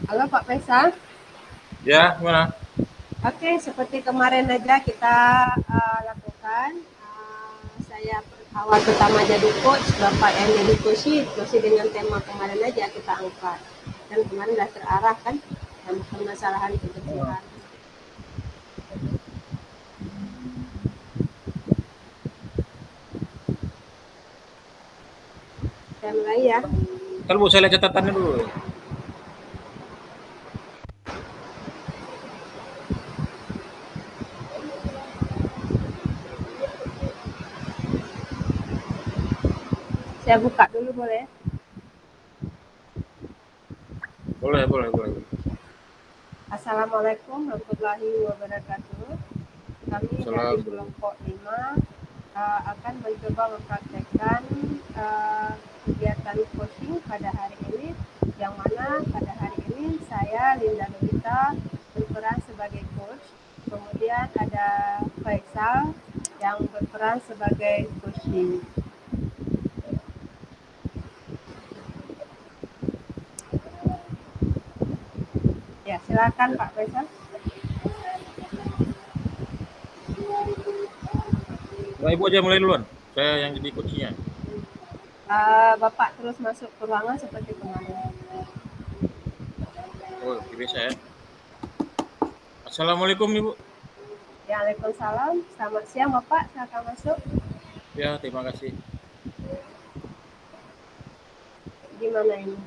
Halo Pak Faisal. Ya, gimana? Oke, seperti kemarin aja kita lakukan. Saya awal pertama jadi coach, Bapak yang jadi coach masih dengan tema kemarin aja kita angkat. Dan kemarin sudah terarah kan dalam permasalahan kebersihan. Saya mulai ya. Kalau Bu, saya lihat catatannya dulu. Saya buka dulu boleh? Boleh, boleh, boleh. Assalamualaikum warahmatullahi wabarakatuh. Kami dari Salam. kelompok 5 akan mencoba mempraktekkan kegiatan coaching pada hari ini, yang mana pada hari ini saya Linda Lolita berperan sebagai coach, kemudian ada Faisal yang berperan sebagai coaching. Ya, silakan Pak Faisal. Nah, Ibu aja mulai duluan. Saya yang jadi coachnya. Bapak terus masuk ke ruangan seperti kemarin. Oh, biasa ya. Assalamualaikum, Ibu. Ya, Waalaikumsalam. Selamat siang Bapak, silakan masuk. Ya, terima kasih. Gimana ini?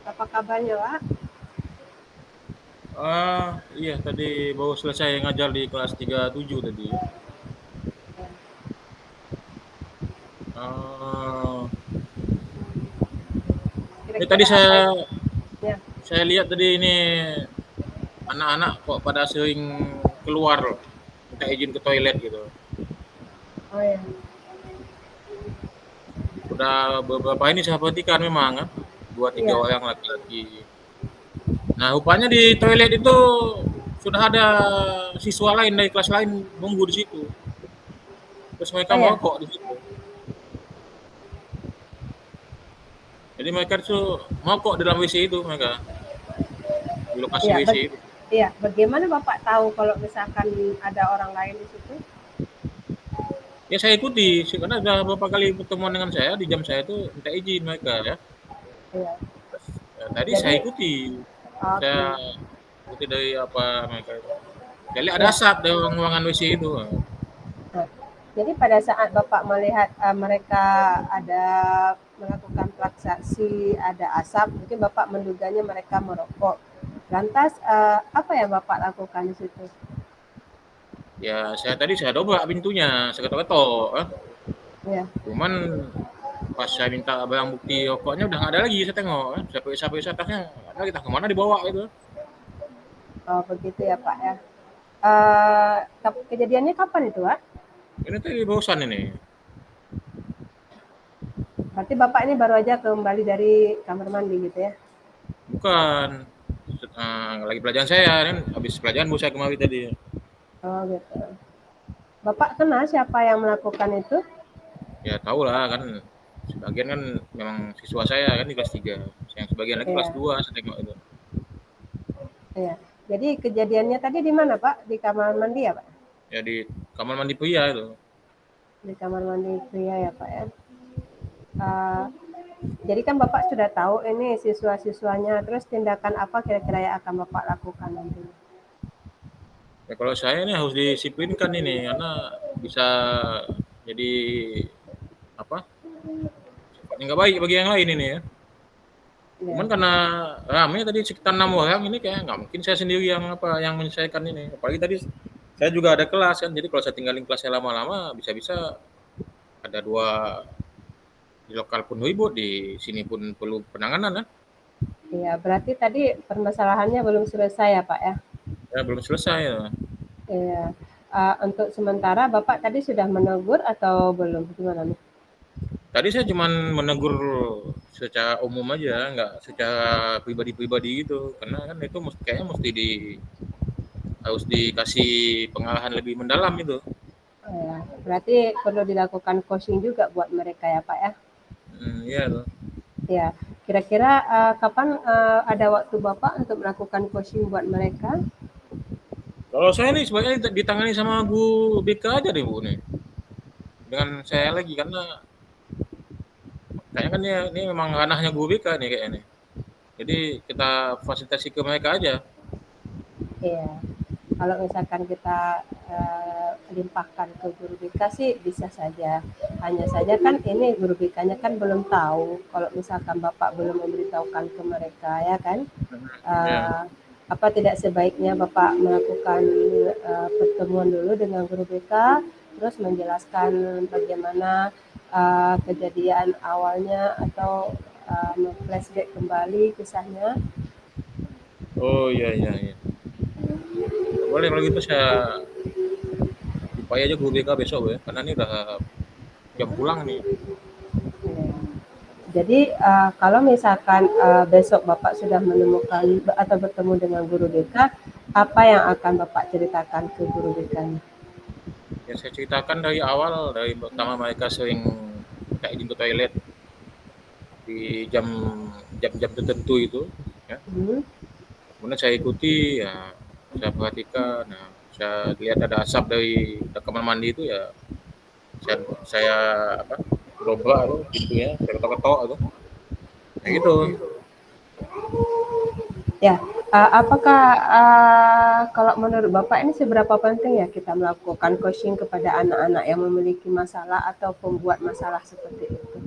Apa kabarnya Pak? Iya, tadi baru selesai ngajar di kelas 37 tadi. Ah, ini tadi Kira-kira apa saya ya? saya lihat tadi ini anak-anak kok pada sering keluar minta izin ke toilet gitu. Oh ya. Udah beberapa ini saya perhatikan memang kan, dua tiga Iya, orang laki-laki. Nah, rupanya di toilet itu sudah ada siswa lain dari kelas lain nunggu di situ. Terus mereka oh ya, merokok di situ. Jadi mereka tuh merokok di dalam WC itu mereka, di lokasi iya. WC itu. Iya, bagaimana Bapak tahu kalau misalkan ada orang lain di situ? Ya saya ikuti, karena sudah beberapa kali pertemuan dengan saya di jam saya itu minta izin mereka ya. Iya. Ya, tadi saya Jadi, ikuti, saya oke. ikuti dari apa mereka itu. Jadi ada Ya. asap dari ruangan WC itu. Nah, jadi pada saat Bapak melihat mereka ada melakukan transaksi, ada asap, mungkin Bapak menduganya mereka merokok. Lantas apa yang Bapak lakukan di situ? Ya saya dobrak pintunya, saya ketok-ketok. Ya. Cuman pas saya minta barang bukti rokoknya udah nggak ada lagi, saya tengok kan, saya periksa-periksa tasnya nggak ada, kita kemana dibawa itu. Oh, begitu ya Pak ya. Kejadiannya kapan itu Pak? Ini tadi barusan ini. Berarti Bapak ini baru aja kembali dari kamar mandi gitu ya? Bukan, lagi pelajaran saya kan, habis pelajaran baru saya kemari tadi. Oh gitu. Bapak kenal siapa yang melakukan itu? Ya tahu lah kan, sebagian kan memang siswa saya kan di kelas 3, yang sebagian lagi kelas Iya, 2 saya tengok itu. iya. Jadi kejadiannya tadi di mana Pak? Di kamar mandi ya Pak? Ya di kamar mandi pria itu. Di kamar mandi pria ya Pak ya? Uh, jadi kan Bapak sudah tahu ini siswa-siswanya, terus tindakan apa kira-kira yang akan Bapak lakukan nanti? Ya kalau saya ini harus disiplinkan ini karena bisa jadi apa, sifatnya nggak baik bagi yang lain ini ya. Ya, Cuman karena rame tadi sekitar 6 orang ini kayak nggak mungkin saya sendiri yang apa, yang menyelesaikan ini. Apalagi tadi saya juga ada kelas kan, jadi kalau saya tinggalin kelasnya lama-lama bisa-bisa ada 2 di lokal pun ribut, di sini pun perlu penanganan kan. iya. Berarti tadi permasalahannya belum selesai ya Pak ya? Ya belum selesai ya. Iya. Untuk sementara Bapak tadi sudah menegur atau belum? Gimana nih? Tadi saya cuman menegur secara umum aja, nggak secara pribadi-pribadi gitu. Karena kan itu kayaknya mesti harus dikasih pengarahan lebih mendalam itu. Ya, berarti perlu dilakukan coaching juga buat mereka ya Pak ya? Iya tuh. Ya. Kira-kira kapan ada waktu Bapak untuk melakukan coaching buat mereka? Kalau saya nih sebenarnya ditangani sama Bu BK aja deh Bu nih. Dengan saya lagi karena kayaknya kan ini memang ranahnya Bu BK nih kayaknya nih. Jadi kita fasilitasi ke mereka aja. Iya. Kalau misalkan kita limpahkan ke guru BK sih bisa saja. Hanya saja kan ini guru BK-nya kan belum tahu. Kalau misalkan Bapak belum memberitahukan ke mereka ya kan, Ya. uh, apa tidak sebaiknya Bapak melakukan pertemuan dulu dengan guru BK, terus menjelaskan bagaimana kejadian awalnya atau flashback kembali kisahnya. Oh iya iya iya. Boleh kalau gitu saya jumpai aja guru BK besok ya. Karena ini udah jam pulang nih. Ya. Jadi kalau misalkan besok Bapak sudah menemukan atau bertemu dengan guru BK, apa yang akan Bapak ceritakan ke guru BK-nya? Ya saya ceritakan dari awal, dari pertama mereka sering minta izin ke toilet di jam-jam tertentu itu, ya. Hmm. Kemudian saya ikuti, ya saya perhatikan, nah saya lihat ada asap dari kamar mandi itu ya saya apa dobrak tuh pintunya, saya ketok-ketok itu, kayak gitu. Ya, apakah kalau menurut Bapak ini seberapa penting ya kita melakukan coaching kepada anak-anak yang memiliki masalah atau pembuat masalah seperti itu?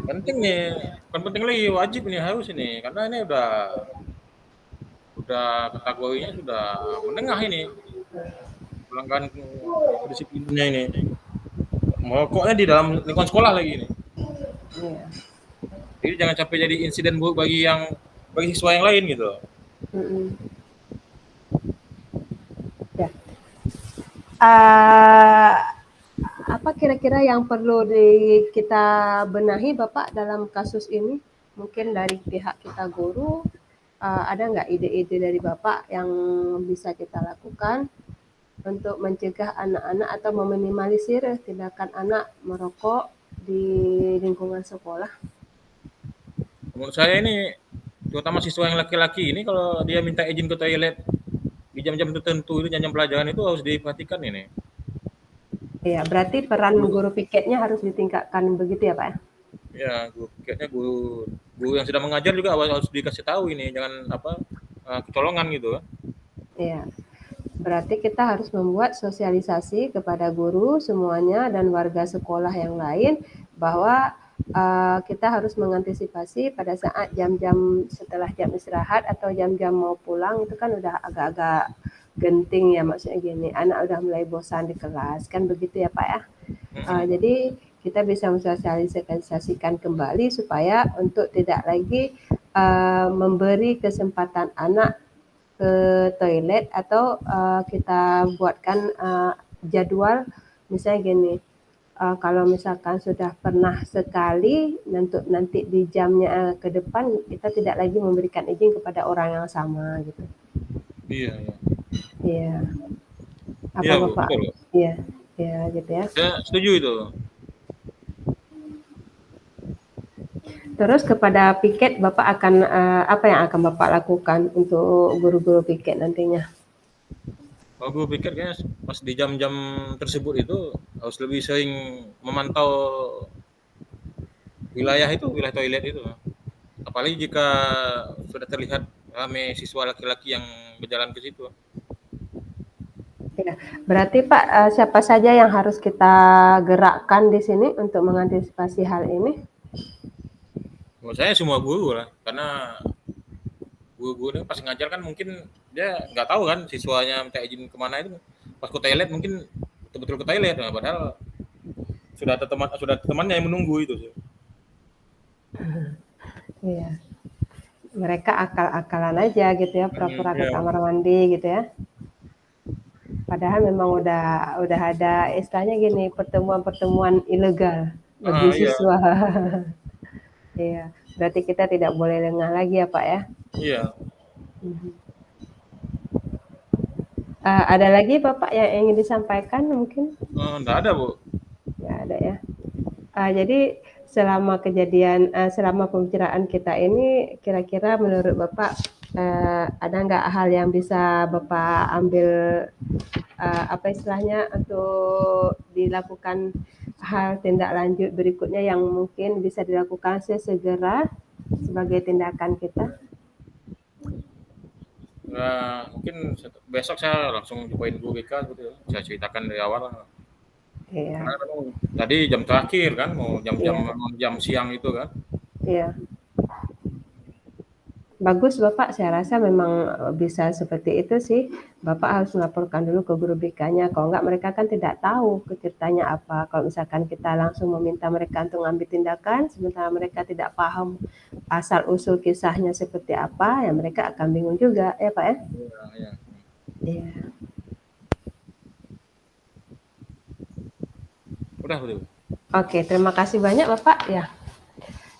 Penting nih, bukan penting lagi, wajib ini harus ini, karena ini udah kategorinya sudah menengah ini, pelanggaran kedisiplinannya ini. Merokoknya di dalam lingkungan sekolah lagi ini. Iya. Jadi jangan sampai jadi insiden buruk bagi siswa yang lain gitu. Mm-mm. Ya. Uh, apa kira-kira yang perlu kita benahi Bapak dalam kasus ini? Mungkin dari pihak kita guru, ada nggak ide-ide dari Bapak yang bisa kita lakukan untuk mencegah anak-anak atau meminimalisir tindakan anak merokok di lingkungan sekolah? Menurut saya ini, terutama siswa yang laki-laki ini kalau dia minta izin ke toilet di jam-jam tertentu itu jam-jam pelajaran itu harus diperhatikan ini. Ya, berarti peran guru piketnya harus ditingkatkan begitu ya Pak ya? Ya, kayaknya guru yang sedang mengajar juga harus dikasih tahu ini, jangan apa kecolongan gitu kan. Iya. Berarti kita harus membuat sosialisasi kepada guru semuanya dan warga sekolah yang lain bahwa kita harus mengantisipasi pada saat jam-jam setelah jam istirahat atau jam-jam mau pulang itu kan udah agak-agak genting ya, maksudnya gini, anak udah mulai bosan di kelas kan begitu ya Pak ya. Jadi kita bisa mensosialisasikan kembali supaya untuk tidak lagi memberi kesempatan anak ke toilet atau kita buatkan jadwal misalnya gini, kalau misalkan sudah pernah sekali nanti di jamnya ke depan kita tidak lagi memberikan izin kepada orang yang sama gitu. Iya, iya. Iya. Apa Iya, Bu, Bapak? betul. Iya, iya gitu ya. Saya setuju itu. Terus kepada piket Bapak akan apa yang akan Bapak lakukan untuk guru-guru piket nantinya? Kalau gue pikir kayaknya pas di jam-jam tersebut itu harus lebih sering memantau wilayah itu, wilayah toilet itu. Apalagi jika sudah terlihat ramai siswa laki-laki yang berjalan ke situ. Ya, berarti Pak, siapa saja yang harus kita gerakkan di sini untuk mengantisipasi hal ini? Menurut saya semua guru lah, karena guru-guru pas ngajar kan mungkin dia nggak tahu kan siswanya minta izin kemana itu. Pas ke toilet mungkin betul-betul ke toilet, nah, padahal sudah temannya yang menunggu itu sih. Iya, mereka akal-akalan aja gitu ya, pura-pura ke Iya. kamar mandi gitu ya. Padahal memang udah ada istilahnya gini, pertemuan-pertemuan ilegal bagi Iya. siswa. Iya, berarti kita tidak boleh lengah lagi ya Pak ya. Iya. Ada lagi Bapak yang ingin disampaikan mungkin? Enggak ada, Bu. Nggak ada ya. Jadi selama kejadian selama pembicaraan kita ini, kira-kira menurut Bapak ada nggak hal yang bisa Bapak ambil apa istilahnya untuk dilakukan hal tindak lanjut berikutnya yang mungkin bisa dilakukan sesegera sebagai tindakan kita? Mungkin besok saya langsung join guru BK gitu ya. Saya ceritakan dari awal. Iya, Karena memang tadi jam terakhir kan, mau jam-jam iya, jam siang itu kan. iya. Bagus Bapak, saya rasa memang bisa seperti itu sih. Bapak harus melaporkan dulu ke guru BK-nya, kalau enggak mereka kan tidak tahu ceritanya apa. Kalau misalkan kita langsung meminta mereka untuk ngambil tindakan, sementara mereka tidak paham asal-usul kisahnya seperti apa, ya mereka akan bingung juga, ya Pak ya? Iya, iya. Iya. Udah, udah. Oke, terima kasih banyak Bapak ya.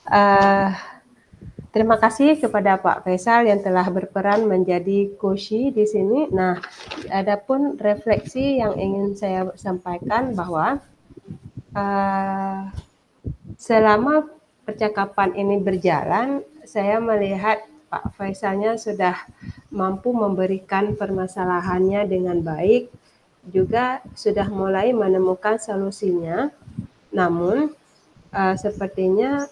Eh, Terima kasih kepada Pak Faisal yang telah berperan menjadi Koshi di sini. Nah, adapun refleksi yang ingin saya sampaikan bahwa selama percakapan ini berjalan, saya melihat Pak Faisalnya sudah mampu memberikan permasalahannya dengan baik, juga sudah mulai menemukan solusinya. Namun, sepertinya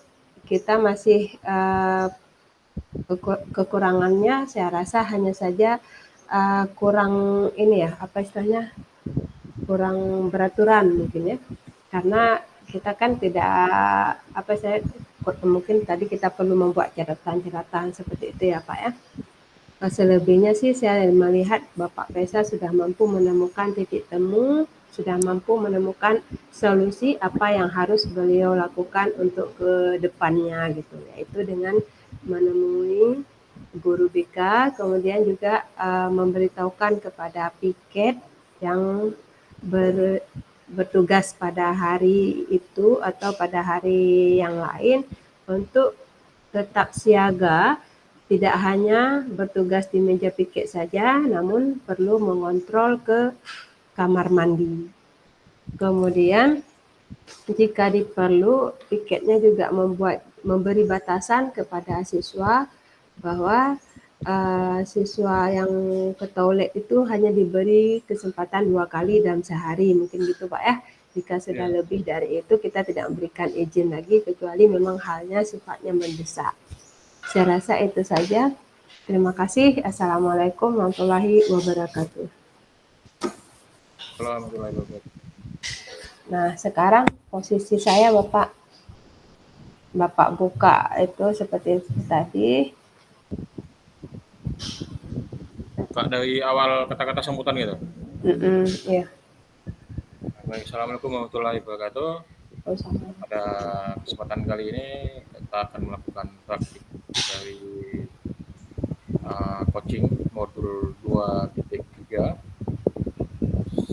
kita masih kekurangannya saya rasa hanya saja kurang ini ya, apa istilahnya, kurang beraturan mungkin ya. Karena kita kan tidak, apa saya mungkin tadi kita perlu membuat catatan-catatan seperti itu ya Pak ya. Selebihnya sih saya melihat Bapak Faisal sudah mampu menemukan titik temu, sudah mampu menemukan solusi apa yang harus beliau lakukan untuk ke depannya gitu, yaitu dengan menemui guru BK, kemudian juga memberitahukan kepada piket yang bertugas pada hari itu atau pada hari yang lain untuk tetap siaga, tidak hanya bertugas di meja piket saja, namun perlu mengontrol ke kamar mandi. Kemudian jika diperlu, piketnya juga memberi batasan kepada siswa bahwa siswa yang ke toilet itu hanya diberi kesempatan 2 kali dalam sehari, mungkin gitu Pak ya. Jika sudah Iya. lebih dari itu kita tidak memberikan izin lagi kecuali memang halnya sifatnya mendesak. Saya rasa itu saja. Terima kasih. Assalamualaikum warahmatullahi wabarakatuh. Warahmatullahi wabarakatuh. Nah, sekarang posisi saya Bapak buka itu seperti tadi. Kak, dari awal kata-kata sambutan gitu. Ya. Baik, assalamualaikum warahmatullahi wabarakatuh. Oh, sama. Pada kesempatan kali ini kita akan melakukan praktik dari coaching modul 2.3.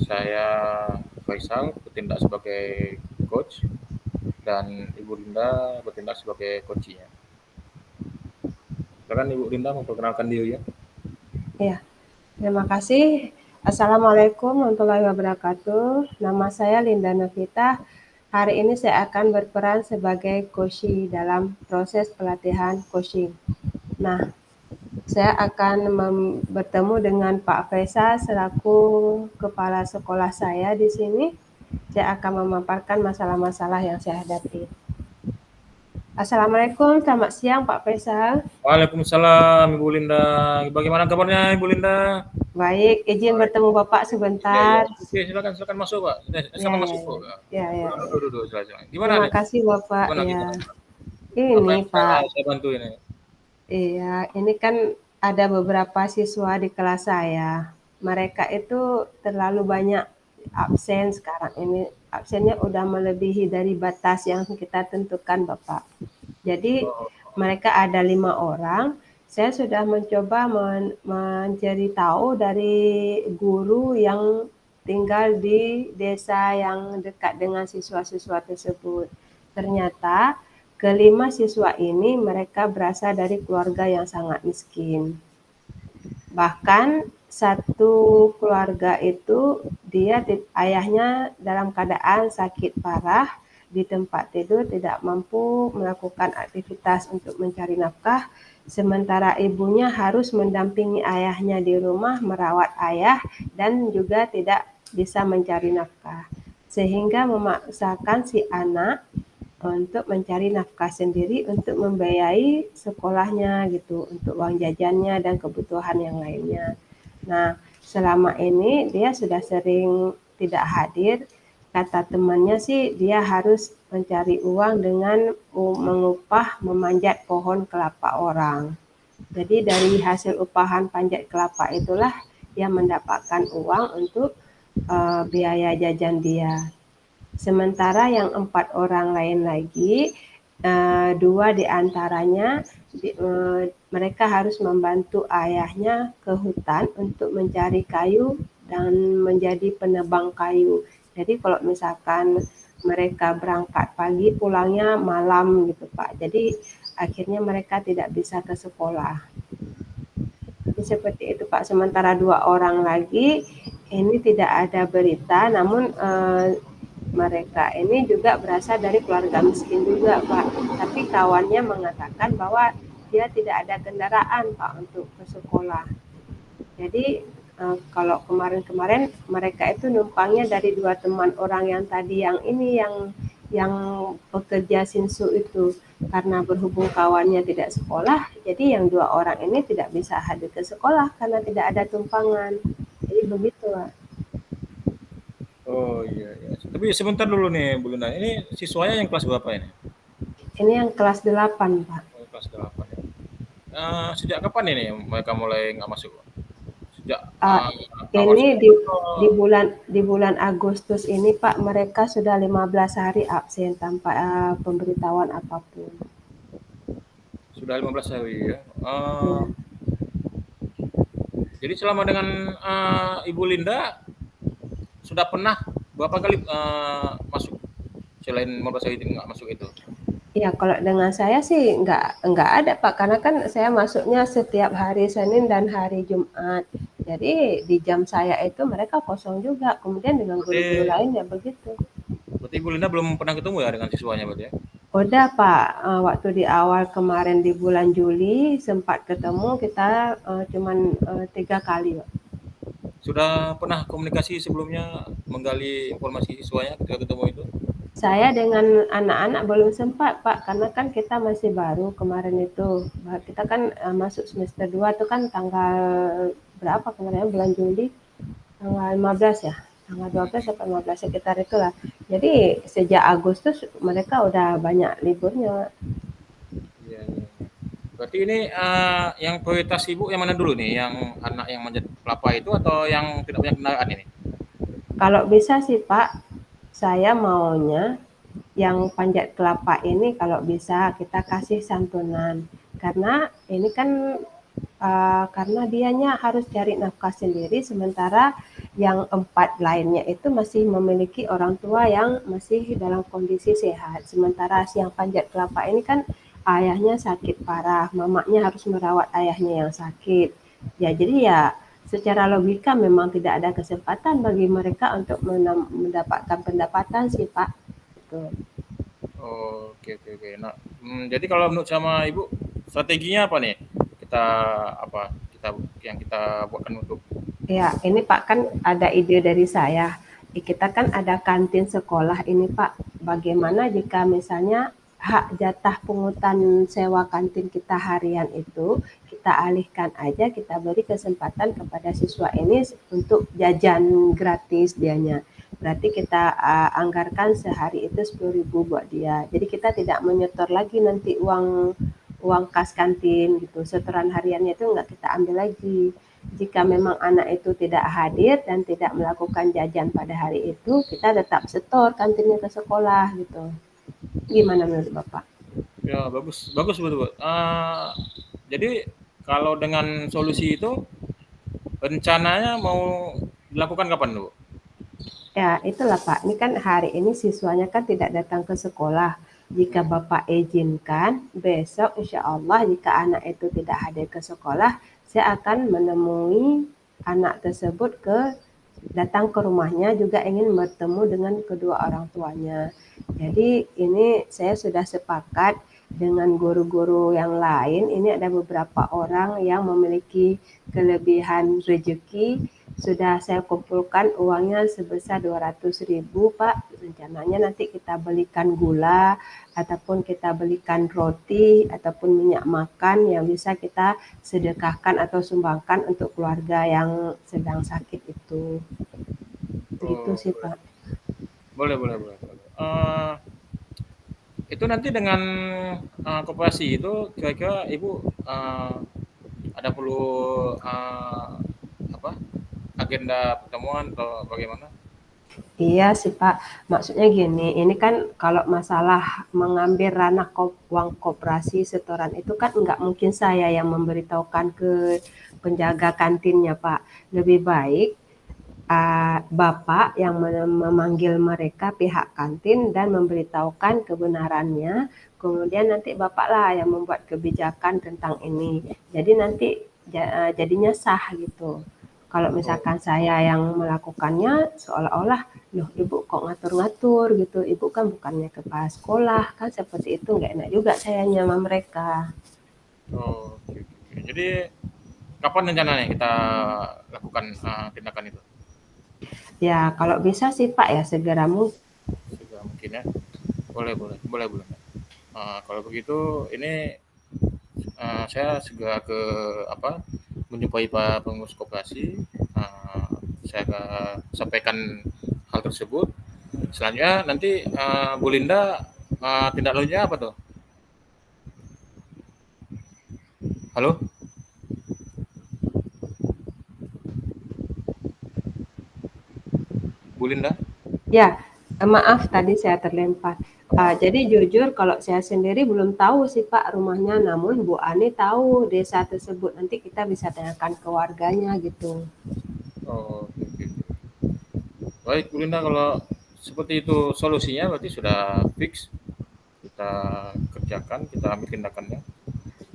Saya Faisal bertindak sebagai coach dan Ibu Linda bertindak sebagai coachnya. Silakan Ibu Linda memperkenalkan diri ya. Ya, terima kasih. Assalamualaikum warahmatullahi wabarakatuh. Nama saya Linda Novita. Hari ini saya akan berperan sebagai coachee dalam proses pelatihan coaching. Nah, saya akan bertemu dengan Pak Faisal selaku kepala sekolah saya di sini. Saya akan memaparkan masalah-masalah yang saya hadapi. Assalamualaikum, selamat siang Pak Faisal. Waalaikumsalam Ibu Linda. Bagaimana kabarnya Ibu Linda? Baik, izin bertemu Bapak Iya, sebentar. iya. Oke, silakan masuk, Pak. Ya, Sama ya, masuk, ya. Pak. Ya, ya. Duduk, silakan. Gimana Terima nih? kasih Bapak. Gimana, Ya, gimana? Apa ini yang bisa Pak. saya bantu ini? Iya, ini kan ada beberapa siswa di kelas saya. Mereka itu terlalu banyak absen sekarang ini. Absennya udah melebihi dari batas yang kita tentukan, Bapak. Jadi Oh, mereka ada 5 orang. Saya sudah mencoba mencari tahu dari guru yang tinggal di desa yang dekat dengan siswa-siswa tersebut. Ternyata kelima siswa ini mereka berasal dari keluarga yang sangat miskin. Bahkan satu keluarga itu ayahnya dalam keadaan sakit parah di tempat tidur, tidak mampu melakukan aktivitas untuk mencari nafkah, sementara ibunya harus mendampingi ayahnya di rumah, merawat ayah, dan juga tidak bisa mencari nafkah. Sehingga memaksakan si anak untuk mencari nafkah sendiri untuk membiayai sekolahnya gitu, untuk uang jajannya dan kebutuhan yang lainnya. Nah, selama ini dia sudah sering tidak hadir. Kata temannya sih dia harus mencari uang dengan mengupah memanjat pohon kelapa orang. Jadi dari hasil upahan panjat kelapa itulah dia mendapatkan uang untuk biaya jajan dia. Sementara yang 4 orang lain lagi, 2 di antaranya mereka harus membantu ayahnya ke hutan untuk mencari kayu dan menjadi penebang kayu. Jadi kalau misalkan mereka berangkat pagi pulangnya malam gitu Pak. Jadi akhirnya mereka tidak bisa ke sekolah. Jadi seperti itu Pak. Sementara 2 orang lagi ini tidak ada berita, namun mereka ini juga berasal dari keluarga miskin juga Pak. Tapi kawannya mengatakan bahwa dia tidak ada kendaraan Pak untuk ke sekolah. Jadi kalau kemarin-kemarin mereka itu numpangnya dari 2 teman orang yang tadi yang ini yang pekerja Sinsu itu. Karena berhubung kawannya tidak sekolah, jadi yang 2 orang ini tidak bisa hadir ke sekolah karena tidak ada tumpangan. Jadi begitu Pak. Oh iya, iya. Tapi sebentar dulu nih Bu Luna, ini siswanya yang kelas berapa ini? Ini yang kelas 8 Pak. Oh, kelas 8 ya. Sejak kapan ini mereka mulai nggak masuk? Sejak Uh, awal ini sekolah atau di bulan Agustus ini Pak mereka sudah 15 hari absen tanpa pemberitahuan apapun. sudah 15 hari ya? Ya. Jadi selama dengan Ibu Linda sudah pernah berapa kali masuk selain 15 hari itu nggak masuk itu? Ya kalau dengan saya sih nggak ada Pak karena kan saya masuknya setiap hari Senin dan hari Jumat. Jadi di jam saya itu mereka kosong juga. Kemudian dengan guru-guru Berarti lain ya begitu. berarti Ibu Linda belum pernah ketemu ya dengan siswanya berarti ya? Udah Pak, waktu di awal kemarin di bulan Juli sempat ketemu kita cuman 3 kali Pak. Sudah pernah komunikasi sebelumnya menggali informasi siswanya ketika ketemu itu? Saya dengan anak-anak belum sempat Pak, karena kan kita masih baru kemarin itu. Kita kan masuk semester 2 itu kan tanggal berapa kemarin bulan Juli, tanggal 15 ya. Tanggal 12 sampai 15 sekitar itulah. Jadi sejak Agustus mereka udah banyak liburnya. Iya, iya. Berarti ini yang prioritas ibu yang mana dulu nih? Yang anak yang manjat kelapa itu atau yang tidak punya kendaraan ini? Kalau bisa sih Pak, saya maunya yang panjat kelapa ini kalau bisa kita kasih santunan. Karena ini kan karena dianya harus cari nafkah sendiri, sementara yang 4 lainnya itu masih memiliki orang tua yang masih dalam kondisi sehat. Sementara si yang panjat kelapa ini kan ayahnya sakit parah, mamanya harus merawat ayahnya yang sakit. Ya jadi ya secara logika memang tidak ada kesempatan bagi mereka untuk mendapatkan pendapatan sih Pak. Gitu. Oh, oke, oke, oke. Nah, jadi kalau menurut sama ibu strateginya apa nih? Kita apa? Kita buatkan untuk Ya, ini Pak kan ada ide dari saya. Kita kan ada kantin sekolah ini Pak. Bagaimana jika misalnya hak jatah pungutan sewa kantin kita harian itu kita alihkan aja, kita beri kesempatan kepada siswa ini untuk jajan gratis dianya. Berarti kita anggarkan sehari itu 10.000 buat dia. Jadi kita tidak menyetor lagi nanti uang uang kas kantin gitu. Setoran hariannya itu nggak kita ambil lagi. Jika memang anak itu tidak hadir dan tidak melakukan jajan pada hari itu, kita tetap setor kantinnya ke sekolah gitu. Gimana menurut Bapak? ya bagus, bagus betul. Jadi kalau dengan solusi itu rencananya mau dilakukan kapan, Bu? Ya, itulah Pak. Ini kan hari ini siswanya kan tidak datang ke sekolah. Jika Bapak izinkan, besok insya Allah jika anak itu tidak hadir ke sekolah, saya akan menemui anak tersebut ke datang ke rumahnya juga ingin bertemu dengan kedua orang tuanya. Jadi ini saya sudah sepakat dengan guru-guru yang lain. Ini ada beberapa orang yang memiliki kelebihan rezeki. Sudah saya kumpulkan uangnya sebesar 200.000 Pak. Rencananya nanti kita belikan gula, ataupun kita belikan roti, ataupun minyak makan yang bisa kita sedekahkan atau sumbangkan untuk keluarga yang sedang sakit itu. Gitu Oh, sih Pak. boleh, boleh, boleh, boleh. Itu nanti dengan koperasi itu kira-kira Ibu ada perlu apa agenda pertemuan atau bagaimana? Iya sih Pak, maksudnya gini, ini kan kalau masalah mengambil ranah uang koperasi setoran itu kan nggak mungkin saya yang memberitahukan ke penjaga kantinnya Pak. Lebih baik Bapak yang memanggil mereka pihak kantin dan memberitahukan kebenarannya, kemudian nanti Bapaklah yang membuat kebijakan tentang ini. Jadi nanti jadinya sah gitu. Kalau Oh, misalkan saya yang melakukannya seolah-olah, loh Ibu kok ngatur-ngatur gitu, Ibu kan bukannya kepala sekolah, kan seperti itu nggak enak juga saya sama mereka. oh, oke, oke, oke. Jadi kapan rencananya kita lakukan tindakan itu? Ya kalau bisa sih Pak ya segera mungkin. Segera mungkin ya. Boleh, boleh, boleh, boleh. Kalau begitu ini saya segera ke apa menjumpai Pak Pengurus Koperasi. Uh, saya sampaikan hal tersebut. Selanjutnya nanti Bu Linda tindak lanjutnya apa tuh? Halo, Bu Linda? Ya, maaf tadi saya terlempar. Jadi jujur kalau saya sendiri belum tahu sih Pak rumahnya, namun Bu Ani tahu desa tersebut. Nanti kita bisa tanyakan ke warganya gitu. Oh, oke, oke, oke. Baik, Bu Linda, kalau seperti itu solusinya berarti sudah fix kita kerjakan, kita ambil tindakannya.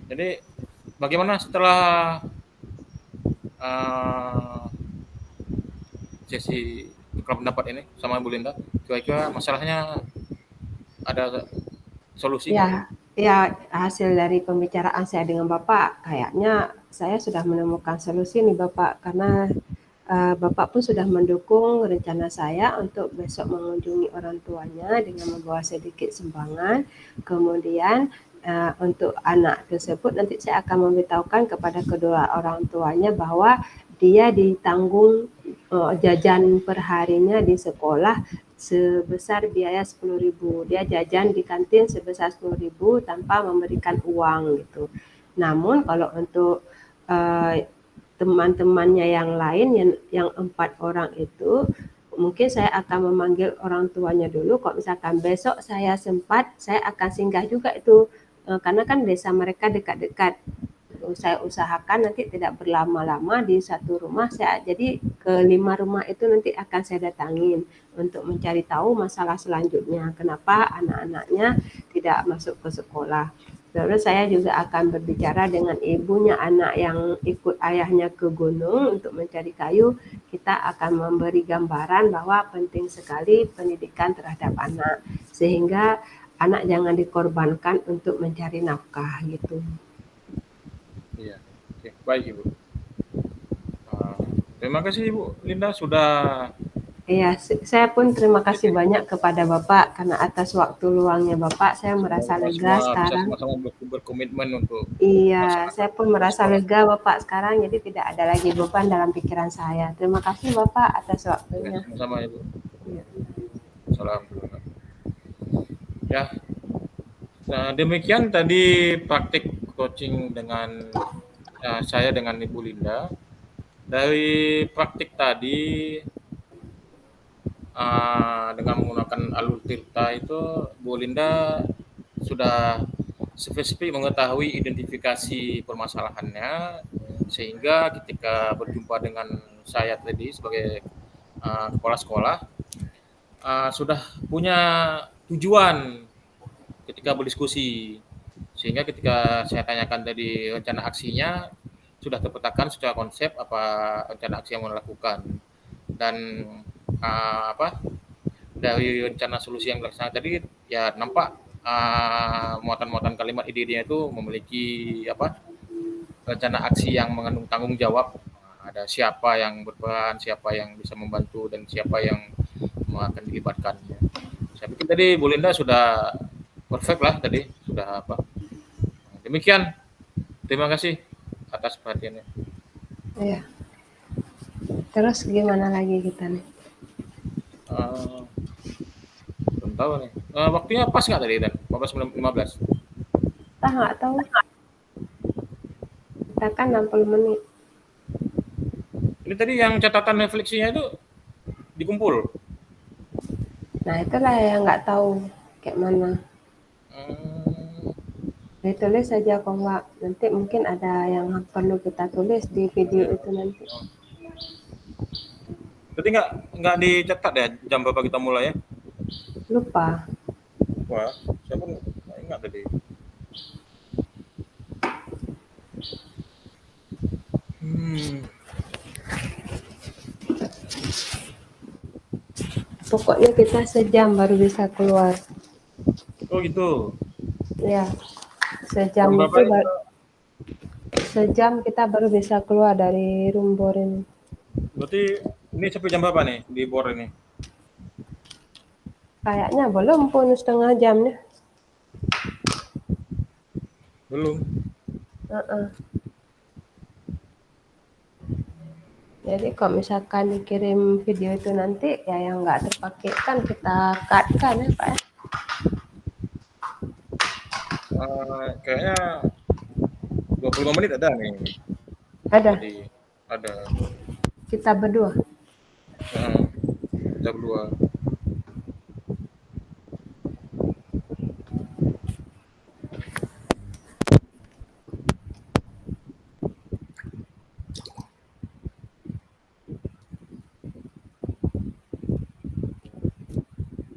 Jadi bagaimana setelah uh, sesi tukar pendapat ini sama Bu Linda? Kira-kira masalahnya ada solusi nggak? Ya, ya hasil dari pembicaraan saya dengan Bapak, kayaknya saya sudah menemukan solusi nih Bapak, karena Bapak pun sudah mendukung rencana saya untuk besok mengunjungi orang tuanya dengan membawa sedikit sumbangan. Kemudian untuk anak tersebut nanti saya akan memberitahukan kepada kedua orang tuanya bahwa dia ditanggung jajan perharinya di sekolah sebesar biaya 10.000. Dia jajan di kantin sebesar 10.000 tanpa memberikan uang gitu. Namun kalau untuk teman-temannya yang lain yang 4 orang itu mungkin saya akan memanggil orang tuanya dulu. Kalau misalkan besok saya sempat, saya akan singgah juga itu karena kan desa mereka dekat-dekat. Saya usahakan nanti tidak berlama-lama di satu rumah. Jadi ke 5 rumah itu nanti akan saya datangin untuk mencari tahu masalah selanjutnya. Kenapa anak-anaknya tidak masuk ke sekolah. Terus saya juga akan berbicara dengan ibunya anak yang ikut ayahnya ke gunung untuk mencari kayu. Kita akan memberi gambaran bahwa penting sekali pendidikan terhadap anak. Sehingga anak jangan dikorbankan untuk mencari nafkah gitu. Iya. Oke, baik Ibu. Uh, Terima kasih Ibu Linda sudah Iya, saya pun terima kasih banyak kepada Bapak karena atas waktu luangnya Bapak, saya merasa semoga lega semua bisa sekarang. sama-sama berkomitmen untuk Iya, melaksanakan saya pun tugas merasa sekolah. lega Bapak sekarang, jadi tidak ada lagi beban dalam pikiran saya. Terima kasih Bapak atas Ya, waktunya. sama-sama Ibu. Iya. Salam. Ya, nah, demikian tadi praktik coaching dengan saya dengan Ibu Linda. Dari praktik tadi dengan menggunakan alur tirta itu Bu Linda sudah spesifik mengetahui identifikasi permasalahannya sehingga ketika berjumpa dengan saya tadi sebagai kepala sekolah sudah punya tujuan ketika berdiskusi sehingga ketika saya tanyakan tadi rencana aksinya sudah terpetakan secara konsep apa rencana aksi yang mau dilakukan. dan apa dari rencana solusi yang dilaksanakan tadi ya nampak muatan-muatan kalimat ide-idenya itu memiliki apa rencana aksi yang mengandung tanggung jawab. Ada siapa yang berperan, siapa yang bisa membantu, dan siapa yang akan dilibatkan. Saya pikir tadi Bu Linda sudah perfect lah tadi, sudah apa. Demikian, terima kasih atas perhatiannya. Iya. Terus gimana lagi kita nih? Eh, belum tahu nih. Waktunya pas nggak tadi Dan? 15. Kita nggak tahu. Kita kan 60 menit. Ini tadi yang catatan refleksinya itu dikumpul. Nah itulah yang nggak tahu kayak mana. Hmm, Ditulis saja kok nggak. Nanti mungkin ada yang perlu kita tulis di video itu nanti. Berarti nggak dicatat ya jam berapa kita mulai ya? Lupa. Wah, saya pun nggak ingat tadi. Hmm. Pokoknya kita sejam baru bisa keluar. Oh gitu. Ya, sejam Jam itu berapa? sejam kita baru bisa keluar dari room bor ini. Berarti ini sampai jam berapa nih di bor ini? Kayaknya belum pun setengah jamnya. Belum. Uh-uh. Jadi kalau misalkan dikirim video itu nanti ya yang nggak terpakai kan kita cut kan ya Pak ya. Kayaknya 25 menit ada nih. Ada. Jadi ada. Kita berdua. Kita berdua.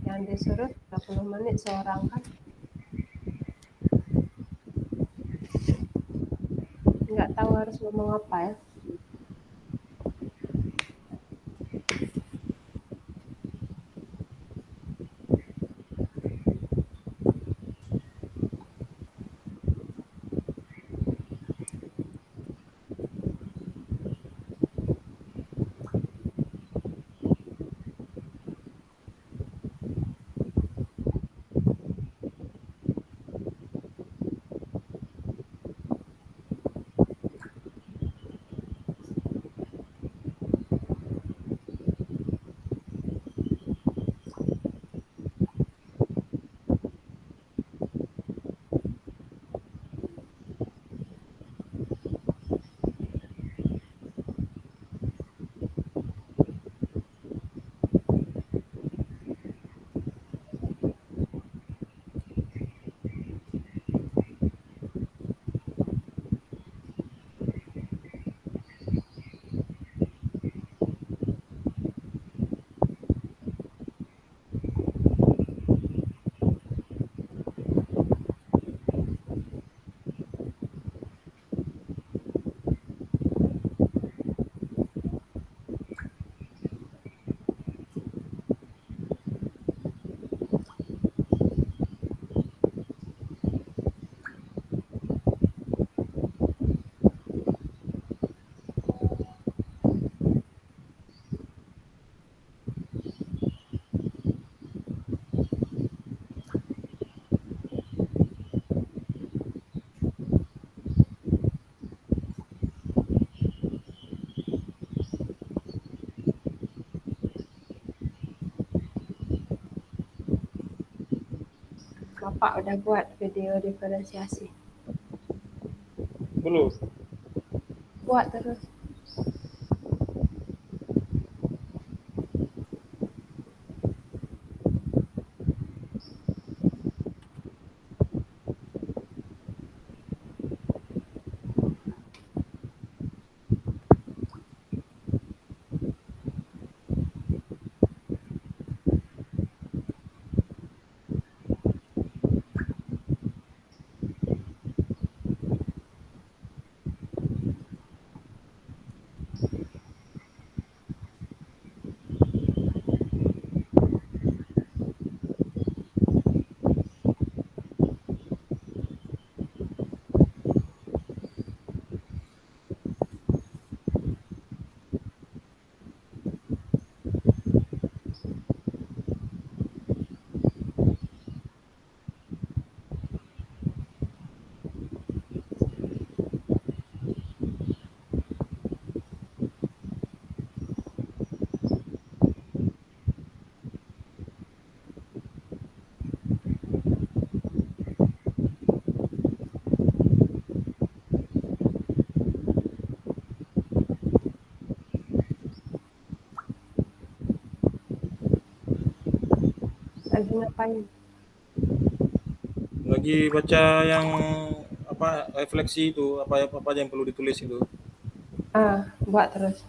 Yang disuruh 30 menit seorang kan. Nggak tahu harus ngomong apa ya. Bapak udah buat video diferensiasi. Belum. Buat terus. Lagi ngapain? Lagi baca yang apa refleksi itu, apa apa aja yang perlu ditulis itu. Buat terus.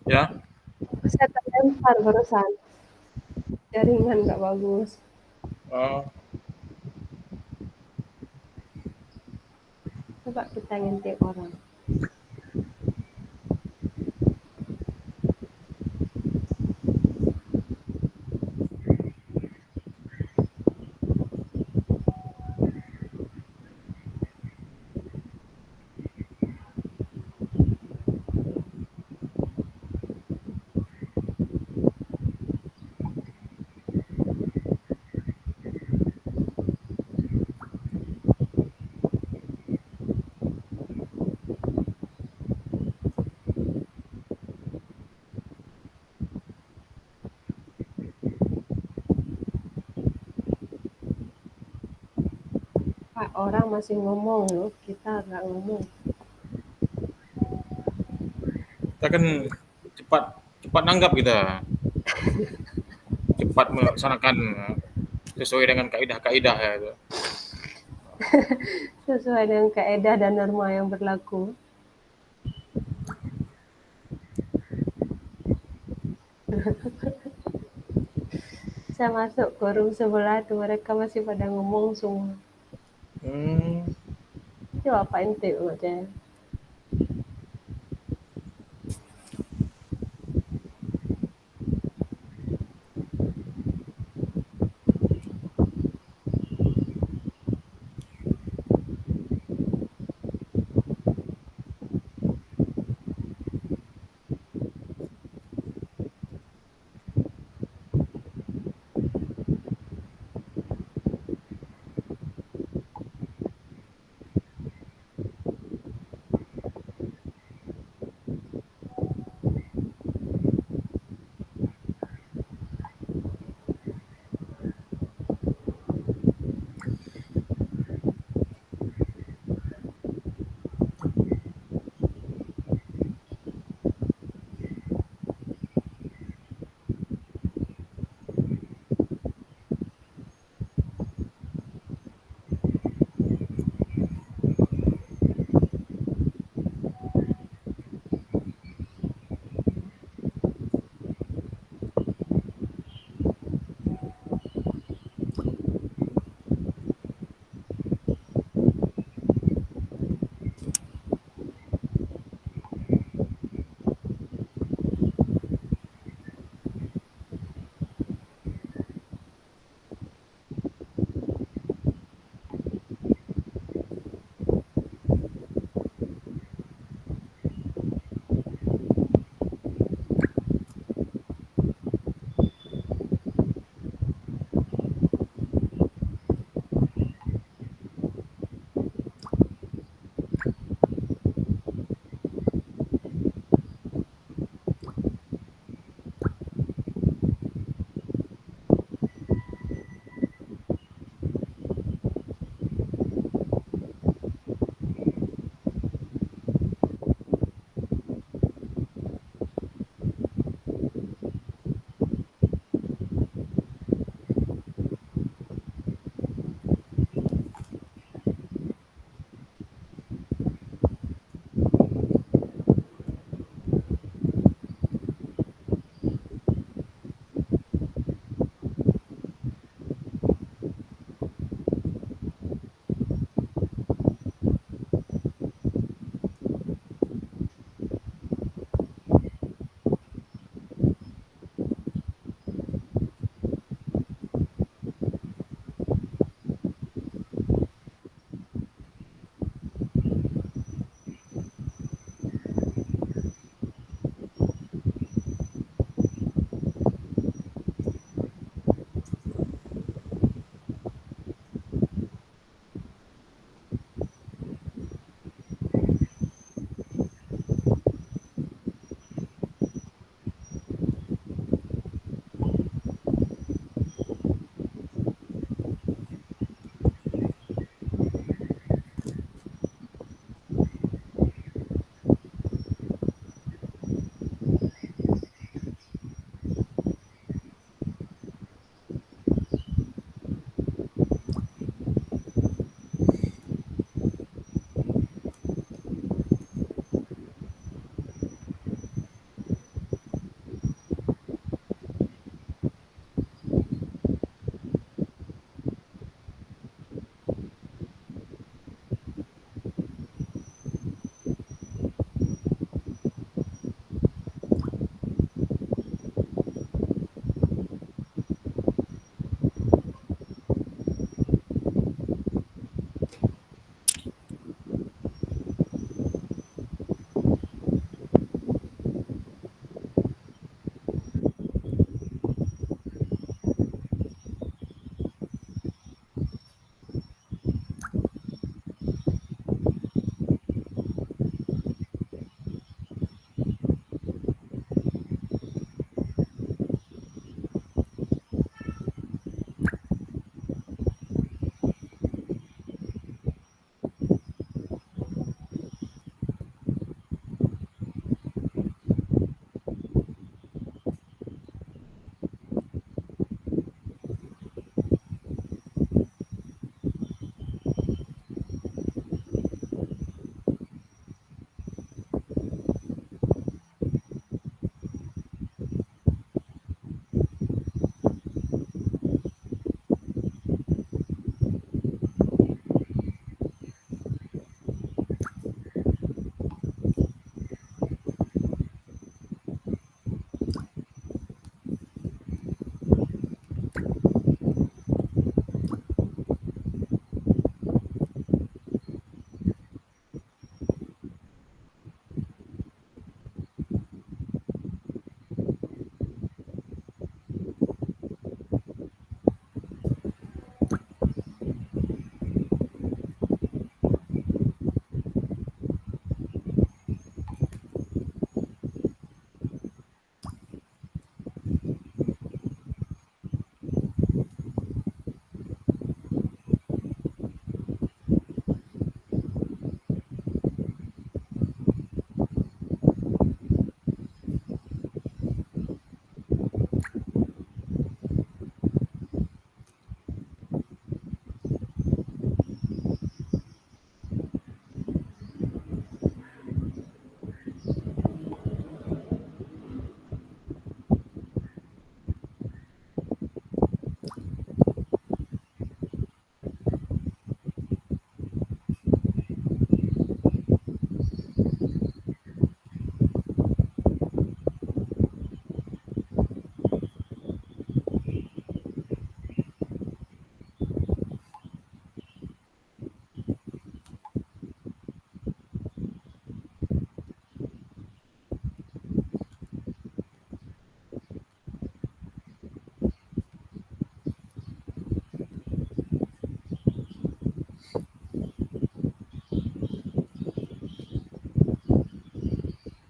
Ya. Saya terlempar barusan, jaringan nggak bagus. Oh, Coba kita ngintip orang. Pak, orang masih ngomong loh, kita nggak ngomong. kita kan cepat cepat nanggap kita, cepat melaksanakan sesuai dengan kaidah-kaidah ya itu. Sesuai dengan kaidah dan norma yang berlaku. Saya masuk ke room sebelah tuh, mereka masih pada ngomong semua. Hmm, Coba Pak intip macam.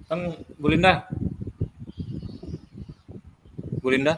Kan Bu Linda, Bu Linda,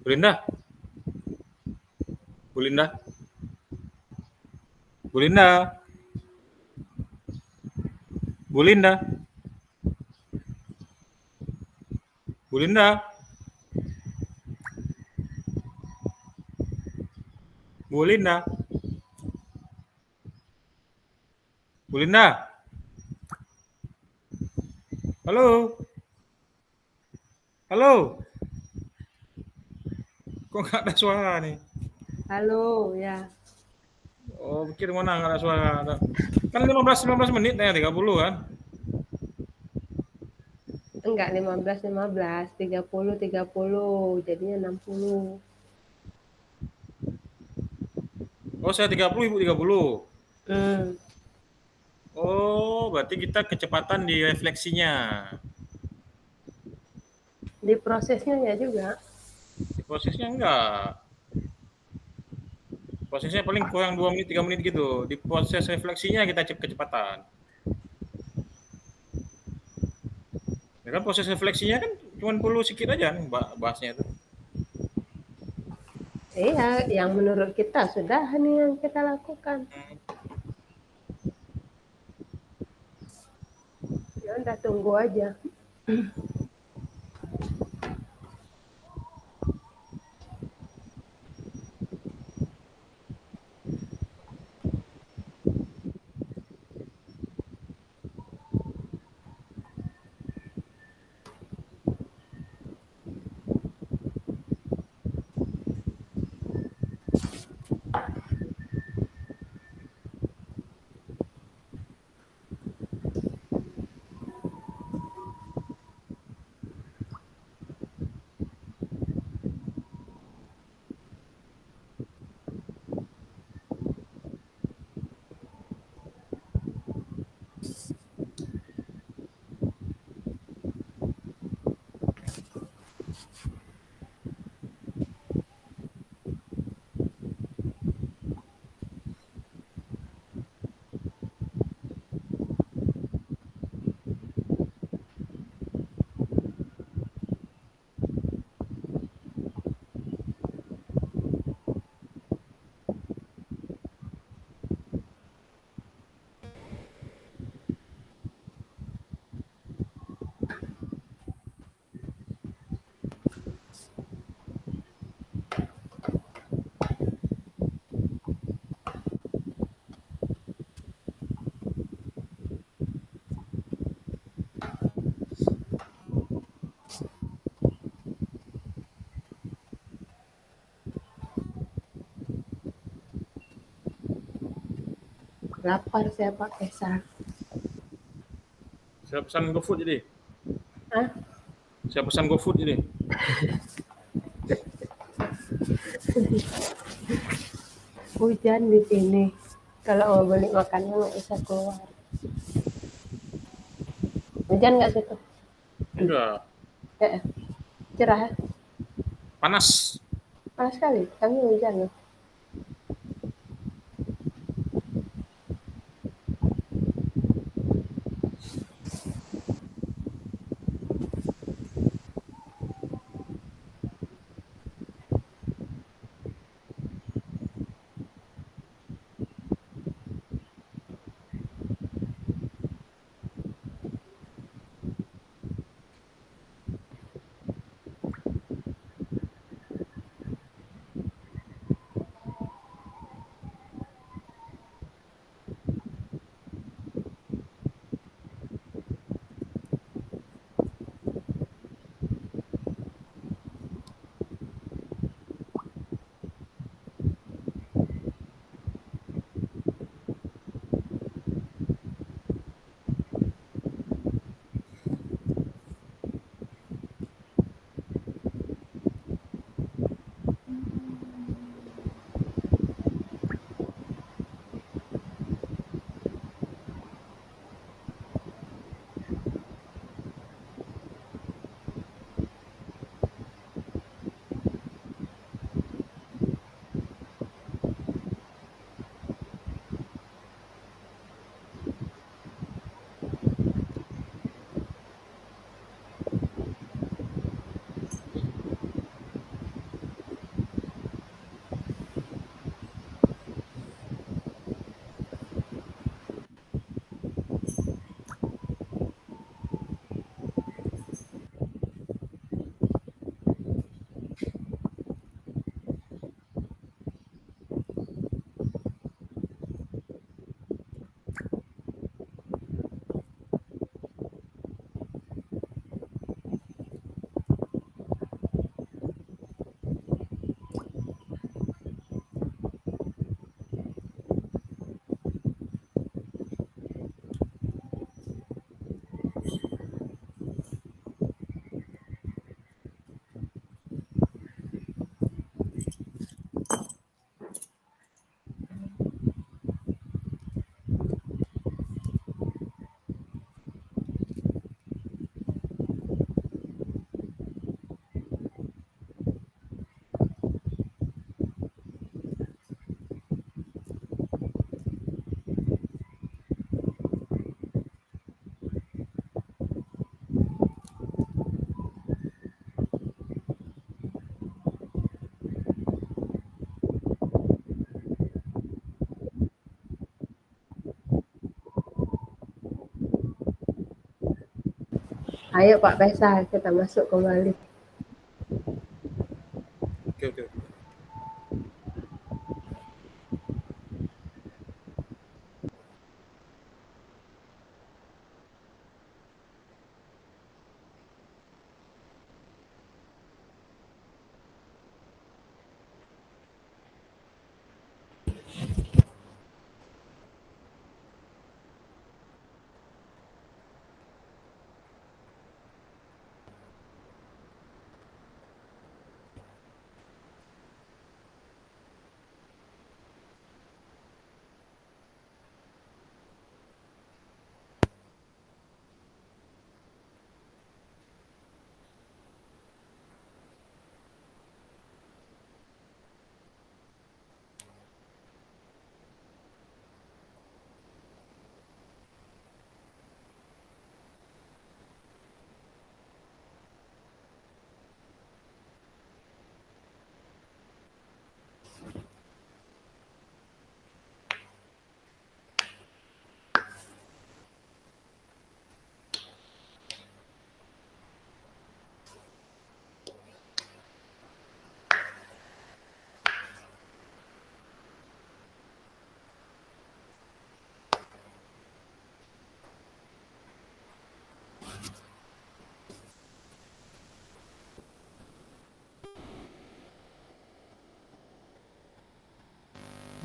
Bu Linda, Bu Linda, Bu Linda, Bu Linda, Bu Linda, Bu Linda, Bu Linda. Halo, halo. Kok nggak ada suara nih? Halo, ya. Oh, pikir mana nggak ada suara. Kan 15 menit ya, 30 kan? Enggak 15, 30, jadinya 60. Oh, saya 30, Ibu 30. Hmm, Oh, berarti kita kecepatan di refleksinya. di prosesnya ya juga. Di prosesnya enggak. Prosesnya paling kurang 2 menit, 3 menit gitu. Di proses refleksinya kita cek kecepatan. Ya kan proses refleksinya kan cuma perlu sedikit aja nih bahasnya itu. Iya, yang menurut kita sudah nih yang kita lakukan. Ya udah tunggu aja. Lapar saya Pak Faisal. Saya pesan GoFood jadi. Hah? Saya pesan GoFood jadi. Hujan di sini. Kalau mau beli makannya nggak bisa keluar. Hujan nggak situ? Enggak. Cerah ya? Panas. Panas sekali. Kami hujan loh. Ayo Pak Faisal, kita masuk kembali. Oke, oke, oke.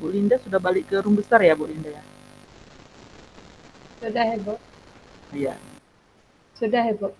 Bu Linda sudah balik ke room besar ya Bu Linda ya? Sudah heboh. Iya. Sudah heboh.